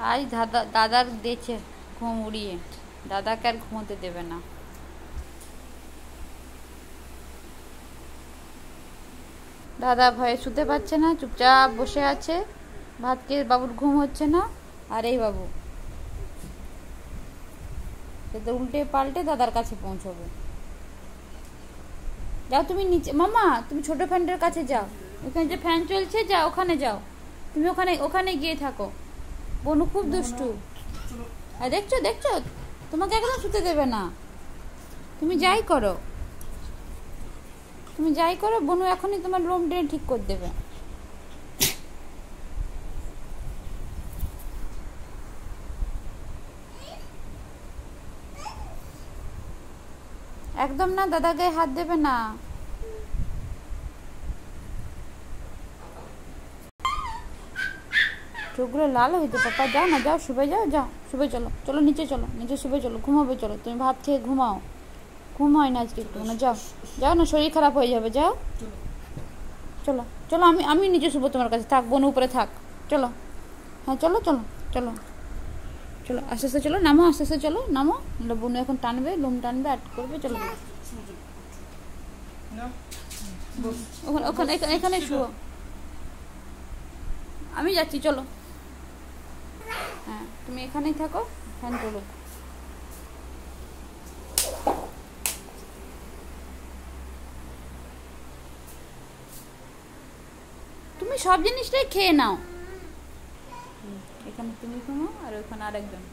আজ দাদার দিয়েছে ঘুম উড়িয়ে, দাদাকে আর ঘুমোতে দেবে না। দাদা ভয়ে শুতে পারছে না, চুপচাপ বসে আছে। ভাত খেয়ে বাবুর ঘুম হচ্ছে না। আর এই বাবু সে তো উল্টে পাল্টে দাদার কাছে পৌঁছবে। যাও তুমি নিচে, মামা তুমি ছোট ফ্যানটার কাছে যাও, ওখানে যে ফ্যান চলছে যাও, ওখানে যাও, তুমি ওখানে ওখানে গিয়ে থাকো। বনু খুব দুষ্টু। আর দেখছো দেখছো, তোমাকে একদম শুতে দেবে না। তুমি যাই করো, তুমি যাই করো, বনু এখনই তোমার রুম টেনে ঠিক করে দেবে। একদম না, দাদা গায়ে হাত দেবে না। চোখগুলো লাল হইতে, পাপা যাও না, যাও শুবে যাও, যাও শুবে চলো, চলো নিচে চলো, নিচে শুবে চলো, ঘুমাবে চলো, তুমি ভাত খেয়ে ঘুমাও। ঘুম হয় না আজকে একটু না, যাও যাও না, শরীর খারাপ হয়ে যাবে, যাও চলো চলো, আমি আমি নিচে শুবো তোমার কাছে, থাক বোন উপরে থাক, চলো। হ্যাঁ চলো চলো চলো চলো, আস্তে আস্তে চলো, নামো আস্তে আস্তে চলো, নামো, বোনু এখন টানবে, লোম টানবে, আট করবে, চলো ওখানে ওখানে এখানে শুও। আমি যাচ্ছি, চলো। হ্যাঁ তুমি এখানেই থাকো, ফ্যান চলুক। তুমি সব জিনিসটাই খেয়ে নাও। এখানে তুমি ঘুমাও আর ওখানে আরেকজন।